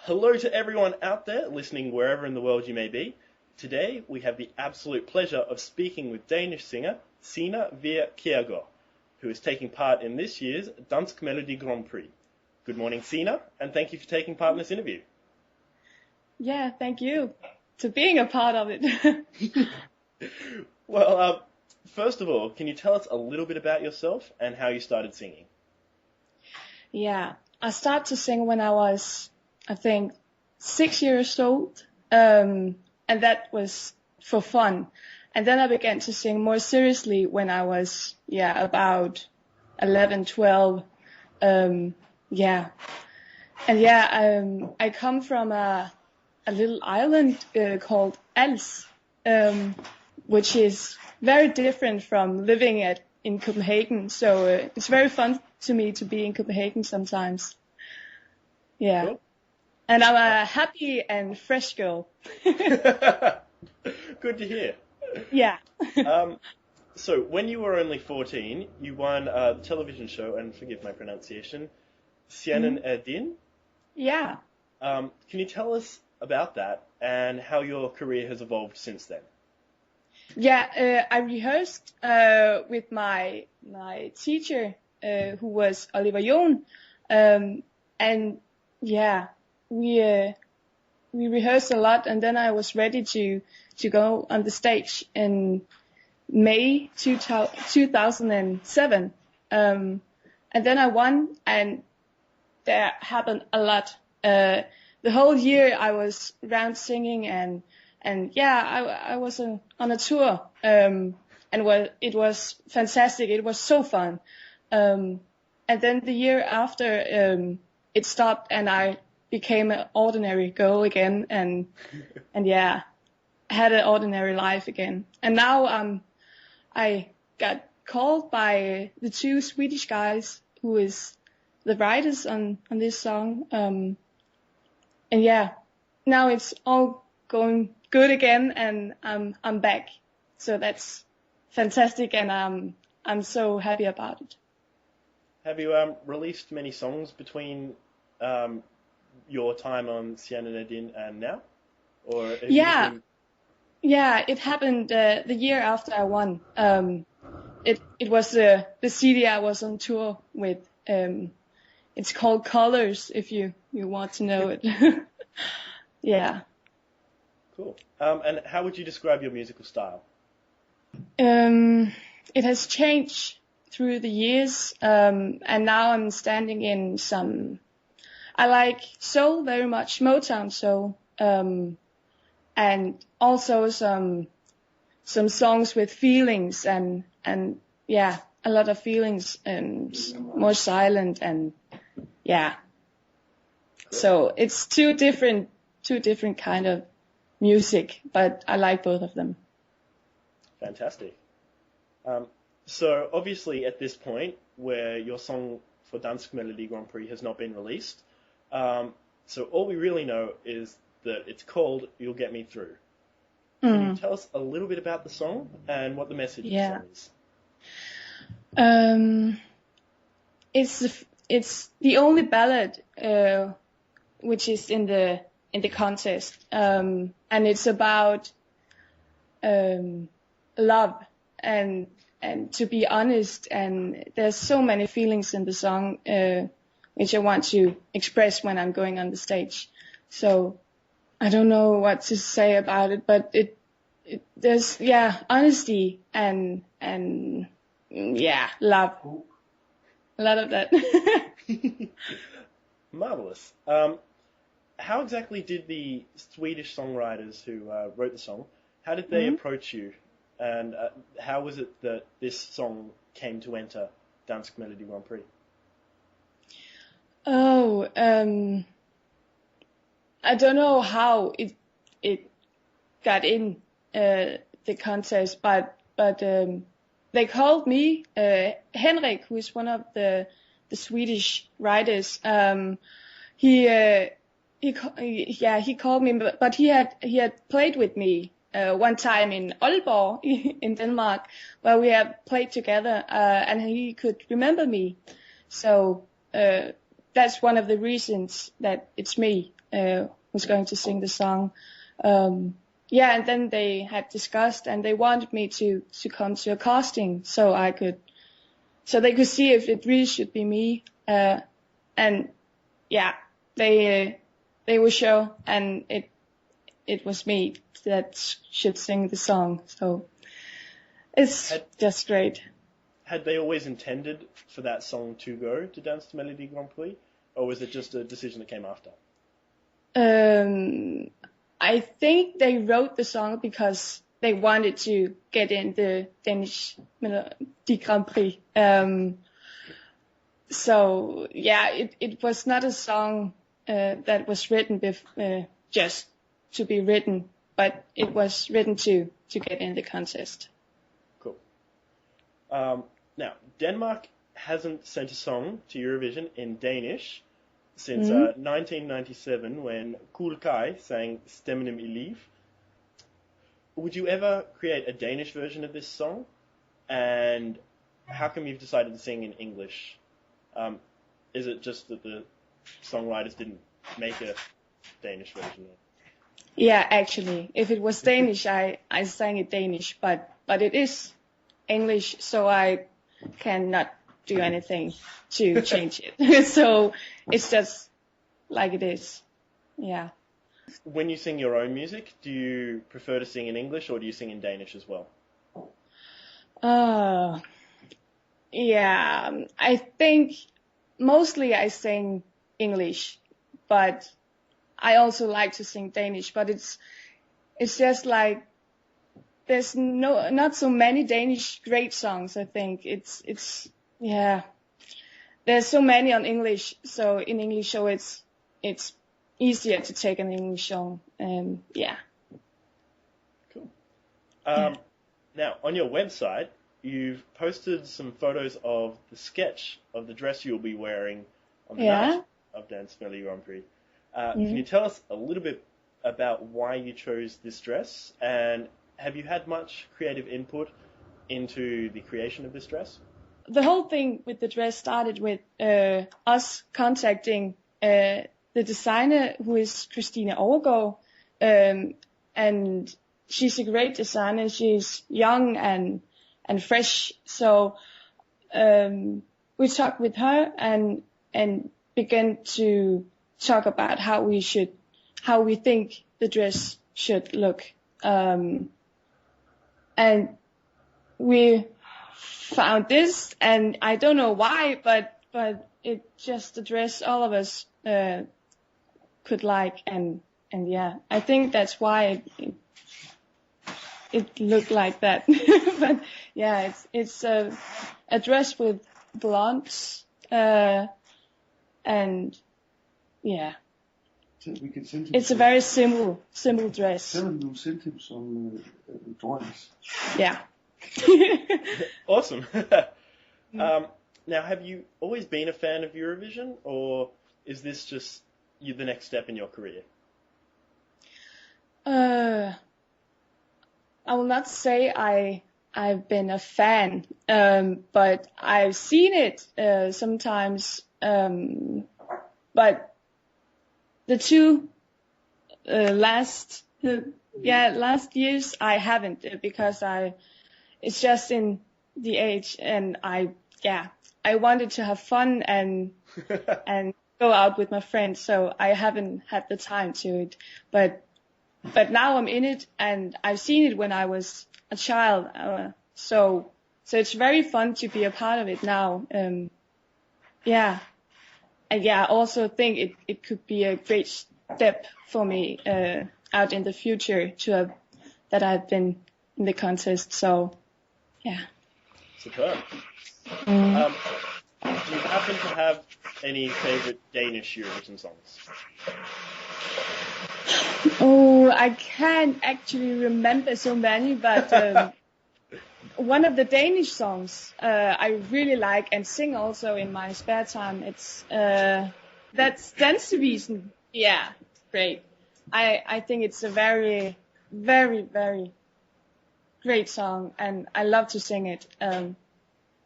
Hello to everyone out there listening wherever in the world you may be. Today we have the absolute pleasure of speaking with Danish singer Sine Vig Kjærgaard, who is taking part in this year's Dansk Melodi Grand Prix. Good morning, Sine, and thank you for taking part in this interview. Yeah, thank you for being a part of it. Well, first of all, can you tell us a little bit about yourself and how you started singing? Yeah, I started to sing when I was, I think, 6 years old, and that was for fun. And then I began to sing more seriously when I was, about 11, 12. I come from a little island called Als, which is very different from living in Copenhagen. So it's very fun to me to be in Copenhagen sometimes. Yeah. Cool. And I'm a happy and fresh girl. Good to hear. Yeah. So when you were only 14, you won the television show, and forgive my pronunciation, Scenen. Yeah. Can you tell us about that and how your career has evolved since then? Yeah, I rehearsed with my teacher, who was Oliver Jon, and yeah, we rehearsed a lot, and then I was ready to go on the stage in May 2007, and then I won, and there happened a lot. The whole year I was around singing, and I was on a tour, and it was fantastic. It was so fun. And then the year after, it stopped, and I became an ordinary girl again, and had an ordinary life again. And now I got called by the two Swedish guys who is the writers on this song. Now it's all going good again, and I'm back. So that's fantastic, and I'm so happy about it. Have you released many songs between your time on Scenen and now? Or have you been... Yeah, it happened the year after I won. It was the CD I was on tour with. It's called Colors, if you want to know it. Yeah. Cool. And how would you describe your musical style? It has changed through the years, and now I'm standing in some... I like soul very much, Motown soul, and also some songs with feelings, and a lot of feelings, and more silent, and yeah. So it's two different kind of music, but I like both of them. Fantastic. So obviously at this point, where your song for Dansk Melodi Grand Prix has not been released, so all we really know is that it's called You'll Get Me Through. Can you tell us a little bit about the song and what the message of the song is? It's the only ballad which is in the contest, and it's about love and to be honest, and there's so many feelings in the song which I want to express when I'm going on the stage. So I don't know what to say about it, but there's honesty and love, a lot of that. Marvelous. How exactly did the Swedish songwriters who wrote the song, how did they approach you, and how was it that this song came to enter Dansk Melodi Grand Prix? I don't know how it got in the contest, but they called me, Henrik, who is one of the Swedish writers. He called me, but he had played with me one time in Aalborg in Denmark, where we have played together, and he could remember me. So that's one of the reasons that it's me. was going to sing the song. Yeah, and then they had discussed, and they wanted me to come to a casting so they could see if it really should be me. And yeah, they were sure, and it was me that should sing the song. So it's just great. Had they always intended for that song to go to Dansk Melodi Grand Prix, or was it just a decision that came after? I think they wrote the song because they wanted to get in the Danish Melodi Grand Prix. So yeah, it was not a song that was written just to be written, but it was written to get in the contest. Cool. Now, Denmark hasn't sent a song to Eurovision in Danish since 1997 when Kool Kai sang Stemmen i Liv. Would you ever create a Danish version of this song? And how come you've decided to sing in English? Is it just that the songwriters didn't make a Danish version? Yeah, actually, if it was Danish, I sang it Danish, but it is English, so I cannot do anything to change it. So it's just like it is. Yeah. When you sing your own music, do you prefer to sing in English or do you sing in Danish as well? Yeah, I think mostly I sing English, but I also like to sing Danish, but it's just like there's not so many Danish great songs. I think it's yeah, there's so many on English, so in English, so it's easier to take an English song. Yeah. Cool. Now on your website, you've posted some photos of the sketch of the dress you'll be wearing on the night of Dansk Melodi Grand Prix. Can you tell us a little bit about why you chose this dress, and have you had much creative input into the creation of this dress? The whole thing with the dress started with us contacting the designer, who is Christine Overgaard, and she's a great designer. She's young and fresh, so we talked with her and began to talk about how we think the dress should look, and we found this, and I don't know why, but it just the dress all of us could like, and yeah, I think that's why it looked like that. But yeah, it's a dress with blondes, and yeah, it's a very simple dress. You sent him some drawings. Yeah. Awesome. Now, have you always been a fan of Eurovision, or is this just the next step in your career? I will not say I've been a fan, but I've seen it sometimes. But the two last years I haven't, because it's just in the age, and I wanted to have fun and go out with my friends, so I haven't had the time to it. But now I'm in it, and I've seen it when I was a child, so it's very fun to be a part of it now. Yeah, and yeah, I also think it could be a great step for me out in the future to have that I've been in the contest. So yeah. Superb. Do you happen to have any favorite Danish Eurovision songs? Oh, I can't actually remember so many, but one of the Danish songs I really like and sing also in my spare time, that's Dansk Melodi. Yeah, great. I think it's a very, very, very great song, and I love to sing it.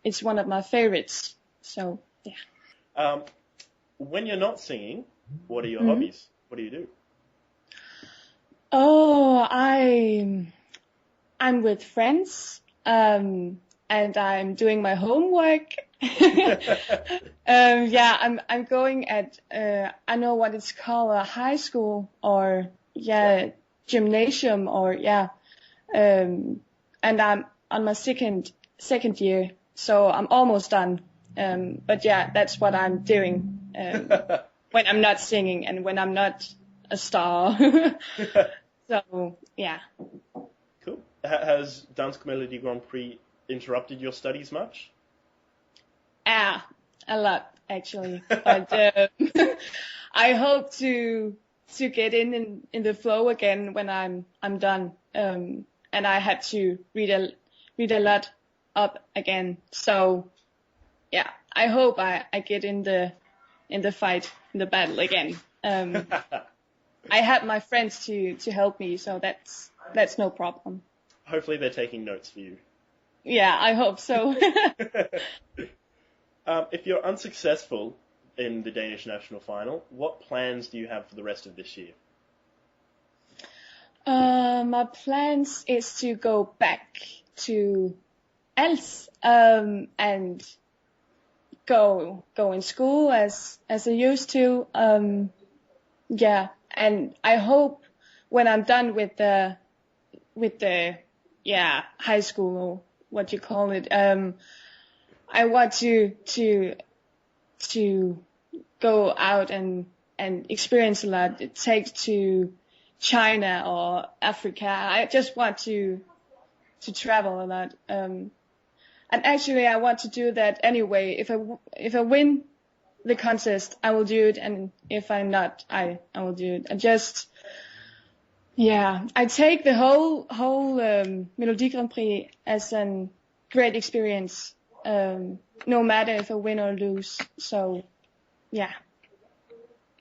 It's one of my favorites. So yeah. When you're not singing, what are your hobbies? What do you do? Oh, I'm with friends, and I'm doing my homework. Yeah, I'm going at I know what it's called, a high school or gymnasium or and I'm on my second year, so I'm almost done. But yeah, that's what I'm doing when I'm not singing and when I'm not a star. So yeah. Cool. Has Dansk Melodi Grand Prix interrupted your studies much? A lot actually. But I hope to get in the flow again when I'm done. And I had to read a lot up again. So yeah, I hope I get in the fight, in the battle again. I had my friends to help me, so that's no problem. Hopefully they're taking notes for you. Yeah, I hope so. If you're unsuccessful in the Danish national final, what plans do you have for the rest of this year? My plans is to go back to Als and go in school as I used to. And I hope when I'm done with the high school, or what you call it, I want to go out and experience a lot. Take to China or Africa. I just want to travel a lot. And actually, I want to do that anyway. If I win the contest, I will do it, and if I'm not, I will do it. I take the whole Melodi Grand Prix as a great experience, no matter if I win or lose. So, yeah.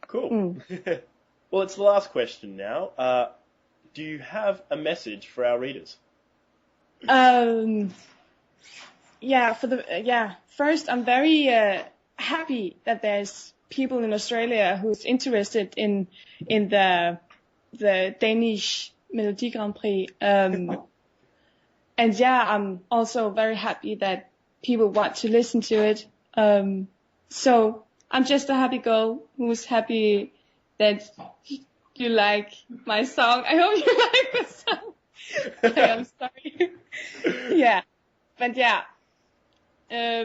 Cool. Well, it's the last question now. Do you have a message for our readers? First, I'm very happy that there's people in Australia who's interested in the Danish Melodi Grand Prix. And I'm also very happy that people want to listen to it. So I'm just a happy girl who's happy that you like my song. I hope you like the song. I'm sorry. Yeah, but yeah. I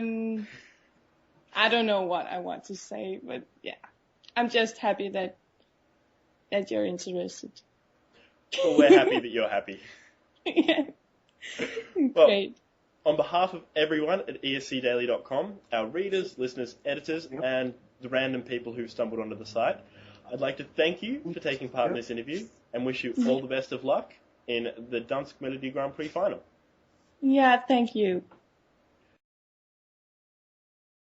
don't know what I want to say, but yeah, I'm just happy that you're interested. Well, we're happy that you're happy. Yeah. Well, great. On behalf of everyone at ESCDaily.com, our readers, listeners, editors, and the random people who've stumbled onto the site, I'd like to thank you for taking part in this interview and wish you all the best of luck in the Dansk Melodi Grand Prix final. Yeah, thank you.